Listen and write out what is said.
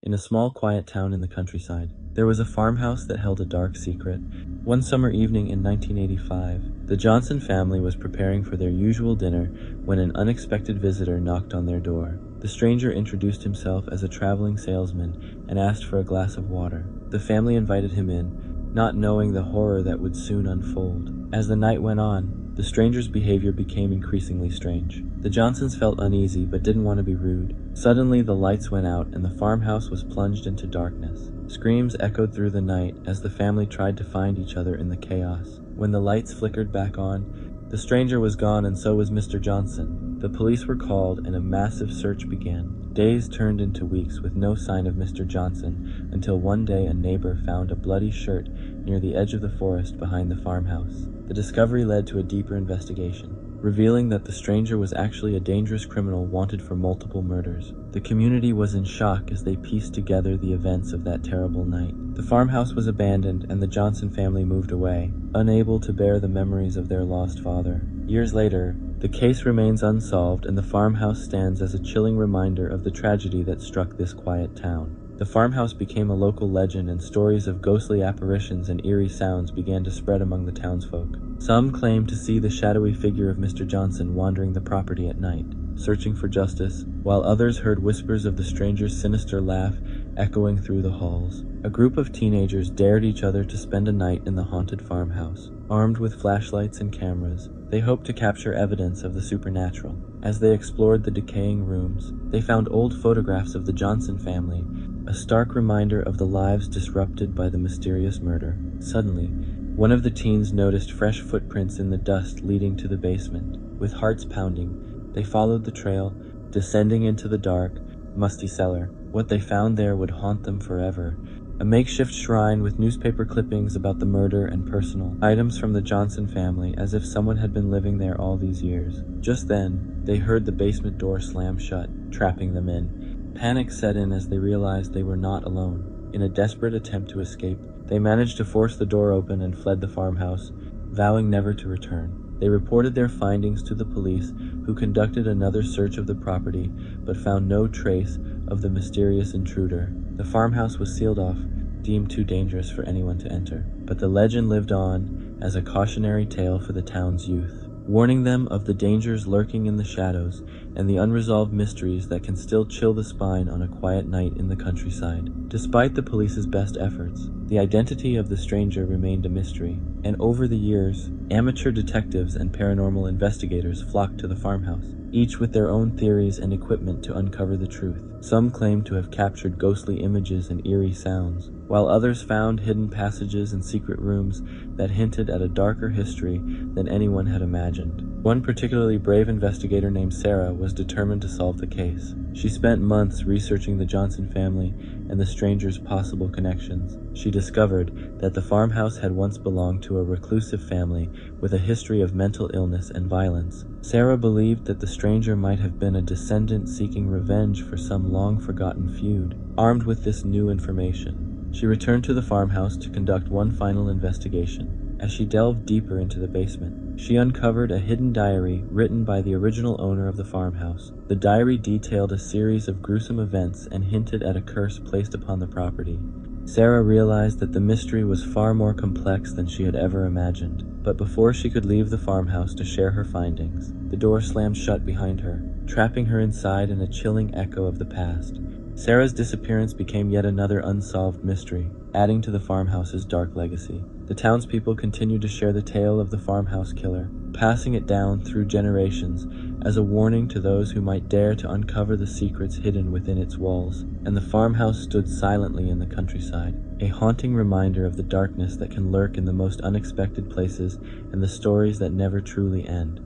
in a small, quiet town in the countryside. There was a farmhouse that held a dark secret. One summer evening in 1985, the Johnson family was preparing for their usual dinner when an unexpected visitor knocked on their door. The stranger introduced himself as a traveling salesman and asked for a glass of water. The family invited him in, not knowing the horror that would soon unfold. As the night went on, the stranger's behavior became increasingly strange. The Johnsons felt uneasy but didn't want to be rude. Suddenly, the lights went out and the farmhouse was plunged into darkness. Screams echoed through the night as the family tried to find each other in the chaos. When the lights flickered back on, the stranger was gone and so was Mr. Johnson. The police were called and a massive search began. Days turned into weeks with no sign of Mr. Johnson until one day a neighbor found a bloody shirt near the edge of the forest behind the farmhouse. The discovery led to a deeper investigation, revealing that the stranger was actually a dangerous criminal wanted for multiple murders. The community was in shock as they pieced together the events of that terrible night. The farmhouse was abandoned and the Johnson family moved away, unable to bear the memories of their lost father. Years later, the case remains unsolved and the farmhouse stands as a chilling reminder of the tragedy that struck this quiet town. The farmhouse became a local legend and stories of ghostly apparitions and eerie sounds began to spread among the townsfolk. Some claimed to see the shadowy figure of Mr. Johnson wandering the property at night, searching for justice, while others heard whispers of the stranger's sinister laugh echoing through the halls. A group of teenagers dared each other to spend a night in the haunted farmhouse. Armed with flashlights and cameras, they hoped to capture evidence of the supernatural. As they explored the decaying rooms, they found old photographs of the Johnson family, a stark reminder of the lives disrupted by the mysterious murder. Suddenly, one of the teens noticed fresh footprints in the dust leading to the basement. With hearts pounding, they followed the trail, descending into the dark, musty cellar. What they found there would haunt them forever. A makeshift shrine with newspaper clippings about the murder and personal items from the Johnson family, as if someone had been living there all these years. Just then, they heard the basement door slam shut, trapping them in. Panic set in as they realized they were not alone. In a desperate attempt to escape, they managed to force the door open and fled the farmhouse, vowing never to return. They reported their findings to the police, who conducted another search of the property, but found no trace of the mysterious intruder. The farmhouse was sealed off, deemed too dangerous for anyone to enter. But the legend lived on as a cautionary tale for the town's youth, warning them of the dangers lurking in the shadows and the unresolved mysteries that can still chill the spine on a quiet night in the countryside. Despite the police's best efforts, the identity of the stranger remained a mystery, and over the years, amateur detectives and paranormal investigators flocked to the farmhouse, each with their own theories and equipment to uncover the truth. Some claimed to have captured ghostly images and eerie sounds, while others found hidden passages and secret rooms that hinted at a darker history than anyone had imagined. One particularly brave investigator named Sarah was determined to solve the case. She spent months researching the Johnson family and the stranger's possible connections. She discovered that the farmhouse had once belonged to a reclusive family with a history of mental illness and violence. Sarah believed that the stranger might have been a descendant seeking revenge for some long-forgotten feud. Armed with this new information, she returned to the farmhouse to conduct one final investigation. As she delved deeper into the basement, she uncovered a hidden diary written by the original owner of the farmhouse. The diary detailed a series of gruesome events and hinted at a curse placed upon the property. Sarah realized that the mystery was far more complex than she had ever imagined. But before she could leave the farmhouse to share her findings, the door slammed shut behind her, trapping her inside in a chilling echo of the past. Sarah's disappearance became yet another unsolved mystery, adding to the farmhouse's dark legacy. The townspeople continued to share the tale of the farmhouse killer, passing it down through generations as a warning to those who might dare to uncover the secrets hidden within its walls. And the farmhouse stood silently in the countryside, a haunting reminder of the darkness that can lurk in the most unexpected places and the stories that never truly end.